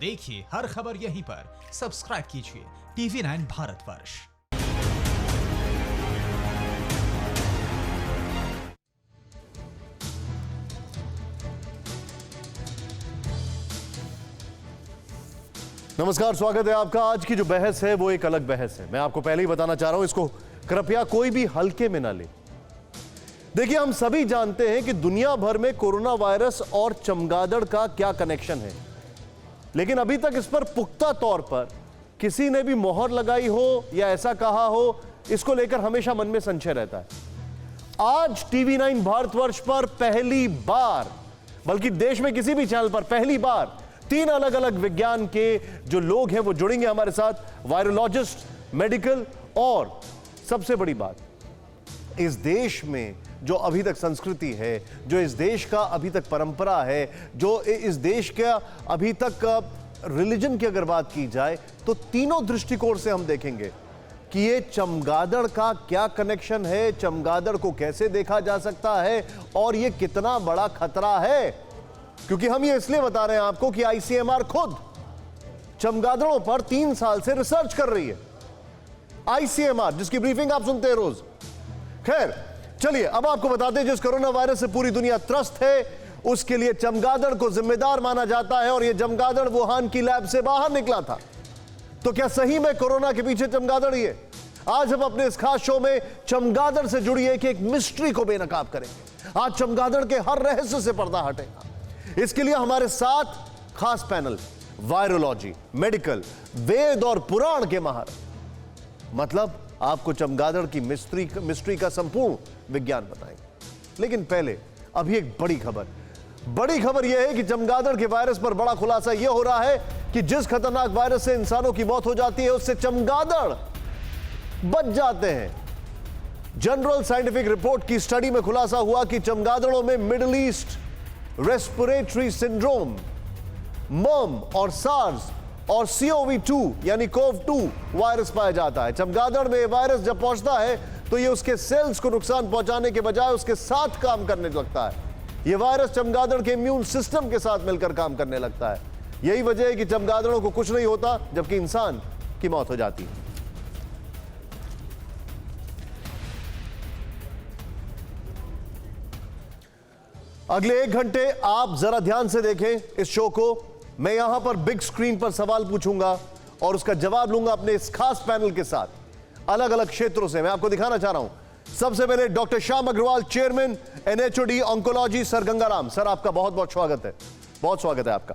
देखिए हर खबर यहीं पर। सब्सक्राइब कीजिए TV9 भारतवर्ष। नमस्कार, स्वागत है आपका। आज की जो बहस है वो एक अलग बहस है। मैं आपको पहले ही बताना चाह रहा हूं, इसको कृपया कोई भी हल्के में ना ले। देखिए, हम सभी जानते हैं कि दुनिया भर में कोरोना वायरस और चमगादड़ का क्या कनेक्शन है, लेकिन अभी तक इस पर पुख्ता तौर पर किसी ने भी मोहर लगाई हो या ऐसा कहा हो, इसको लेकर हमेशा मन में संशय रहता है। आज TV9 भारतवर्ष पर पहली बार, बल्कि देश में किसी भी चैनल पर पहली बार 3 अलग अलग विज्ञान के जो लोग हैं वो जुड़ेंगे हमारे साथ, वायरोलॉजिस्ट, मेडिकल, और सबसे बड़ी बात, इस देश में जो अभी तक संस्कृति है, जो इस देश का अभी तक परंपरा है, जो इस देश का अभी तक रिलीजन की अगर बात की जाए, तो तीनों दृष्टिकोण से हम देखेंगे कि ये चमगादड़ का क्या कनेक्शन है, चमगादड़ को कैसे देखा जा सकता है और ये कितना बड़ा खतरा है। क्योंकि हम ये इसलिए बता रहे हैं आपको कि ICMR खुद चमगादड़ों पर 3 साल से रिसर्च कर रही है। ICMR, जिसकी ब्रीफिंग आप सुनते हैं रोज। खैर, चलिए अब आपको बताते हैं, जिस कोरोना वायरस से पूरी दुनिया त्रस्त है, उसके लिए चमगादड़ को जिम्मेदार माना जाता है, और यह चमगादड़ वुहान की लैब से बाहर निकला था। तो क्या सही में कोरोना के पीछे चमगादड़ ही है? आज हम अपने इस खास शो में चमगादड़ से जुड़ी एक मिस्ट्री को बेनकाब करेंगे। आज चमगादड़ के हर रहस्य से पर्दा हटेगा। इसके लिए हमारे साथ खास पैनल, वायरोलॉजी, मेडिकल, वेद और पुराण के माहिर, मतलब आपको चमगादड़ की मिस्ट्री का संपूर्ण विज्ञान बताएंगे। लेकिन पहले अभी एक बड़ी खबर यह है कि चमगादड़ के वायरस पर बड़ा खुलासा यह हो रहा है कि जिस खतरनाक वायरस से इंसानों की मौत हो जाती है, उससे चमगादड़ बच जाते हैं। जनरल साइंटिफिक रिपोर्ट की स्टडी में खुलासा हुआ कि चमगादड़ों में मिडिल ईस्ट रेस्पिरेटरी सिंड्रोम, मर्म और सार्स और CoV2 यानी CoV2 वायरस पाया जाता है। चमगादड़ में वायरस जब पहुंचता है तो ये उसके सेल्स को नुकसान पहुंचाने के बजाय उसके साथ काम करने लगता है। ये वायरस चमगादड़ के इम्यून सिस्टम के साथ मिलकर काम करने लगता है। यही वजह है कि चमगादड़ों को कुछ नहीं होता, जबकि इंसान की मौत हो जाती है। अगले 1 घंटे आप जरा ध्यान से देखें इस शो को। मैं यहां पर बिग स्क्रीन पर सवाल पूछूंगा और उसका जवाब लूंगा अपने इस खास पैनल के साथ, अलग अलग क्षेत्रों से। मैं आपको दिखाना चाह रहा हूं। सबसे पहले doctor Shyam Agarwal, chairman NHOD oncology, sir Gangaram. Sir, आपका बहुत बहुत स्वागत है, बहुत स्वागत है आपका।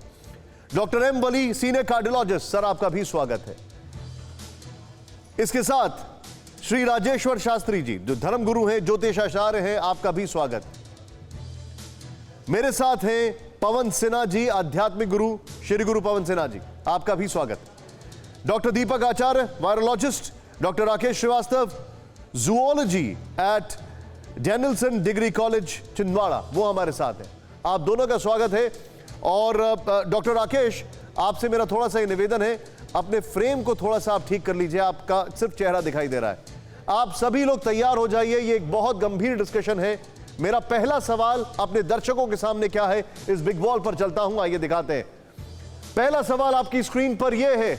Doctor M Wali, senior cardiologist, sir आपका भी स्वागत है। इसके साथ श्री राजेश्वर शास्त्री जी, जो धर्मगुरु हैं, ज्योतिषाचार्य हैं, आपका भी स्वागत। मेरे साथ हैं पवन सिन्हा जी, आध्यात्मिक गुरु, श्री गुरु पवन सिन्हा जी, आपका भी स्वागत। Doctor Deepak Acharya, virologist. Doctor Rakesh Srivastava, zoology at Danielson degree college Chhindwara, वो हमारे साथ हैं। आप दोनों का स्वागत है। और डॉक्टर राकेश, आपसे मेरा थोड़ा सा निवेदन है, अपने फ्रेम को थोड़ा सा आप ठीक कर लीजिए, आपका सिर्फ चेहरा दिखाई दे रहा है। आप सभी लोग तैयार हो जाइए, ये एक बहुत गंभीर डिस्कशन है। मेरा पहला सवाल अपने दर्शकों के सामने क्या है, इस बिग वॉल पर चलता हूं, आइए दिखाते हैं। पहला सवाल आपकी स्क्रीन पर यह है,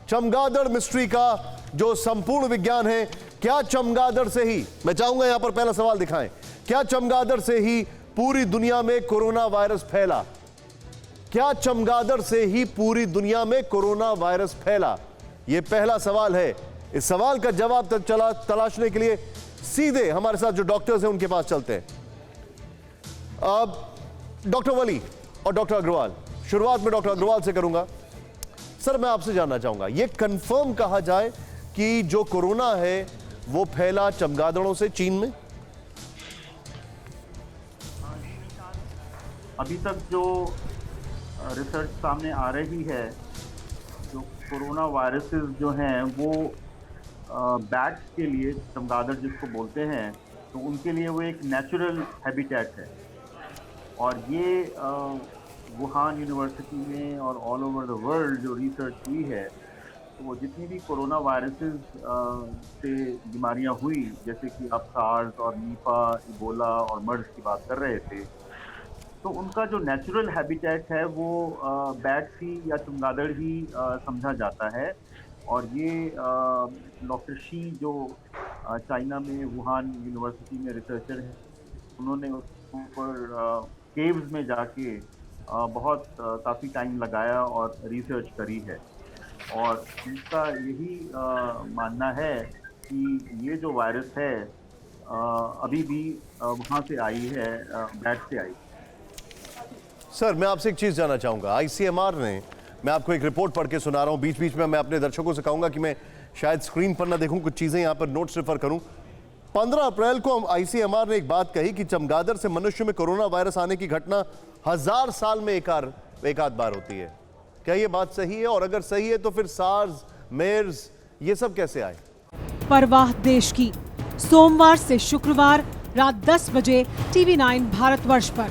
चमगादड़ मिस्ट्री का जो संपूर्ण विज्ञान है, क्या चमगादड़ से ही, मैं चाहूंगा यहां पर पहला सवाल दिखाएं, क्या चमगादड़ से ही पूरी दुनिया में कोरोना वायरस फैला? क्या चमगादड़ से ही पूरी दुनिया में कोरोना वायरस फैला? यह पहला सवाल है। इस सवाल का जवाब तलाशने के लिए सीधे हमारे साथ जो डॉक्टर्स हैं उनके पास चलते हैं। डॉक्टर वली और डॉक्टर अग्रवाल, शुरुआत में डॉक्टर अग्रवाल से करूंगा। सर, मैं आपसे जानना चाहूंगा, यह कंफर्म कहा जाए कि जो कोरोना है वो फैला चमगादड़ों से चीन में? अभी तक जो रिसर्च सामने आ रही है, जो कोरोना वायरसेस जो हैं वो बैट्स के लिए, चमगादड़ जिसको बोलते हैं, तो उनके लिए वो एक नेचुरल हैबिटेट है। और ये वुहान यूनिवर्सिटी में और ऑल ओवर द वर्ल्ड जो रिसर्च हुई है, तो वो जितनी भी कोरोना वायरसेस से बीमारियां हुई, जैसे कि आप सार्स और नीपा, इबोला और मर्स की बात कर रहे थे, तो उनका जो नेचुरल हैबिटेट है वो बैट्स ही या चमगादड़ ही समझा जाता है। और ये डॉक्टर शी जो चाइना में वुहान यूनिवर्सिटी में रिसर्चर हैं, उन्होंने उसके ऊपर केव्स में जाके बहुत काफ़ी टाइम लगाया और रिसर्च करी है। और उनका यही मानना है कि ये जो वायरस है अभी भी वहाँ से आई है, बैट से आई। सर, मैं आपसे एक चीज जानना चाहूंगा। आईसीएमआर ने, मैं आपको एक रिपोर्ट पढ़ के सुना रहा हूं, बीच बीच में मैं अपने दर्शकों से कहूंगा कि मैं शायद स्क्रीन पर ना देखूं, कुछ चीजें यहां पर नोट्स रेफर करूं। 15 अप्रैल को आईसीएमआर ने एक बात कही कि चमगादड़ से मनुष्य में कोरोना वायरस आने की घटना 1000 साल में एक आध बार होती है। क्या ये बात सही है? और अगर सही है तो फिर सार्स, मेर्स ये सब कैसे आए? परवाह देश की, सोमवार से शुक्रवार रात 10 बजे TV9 भारतवर्ष पर।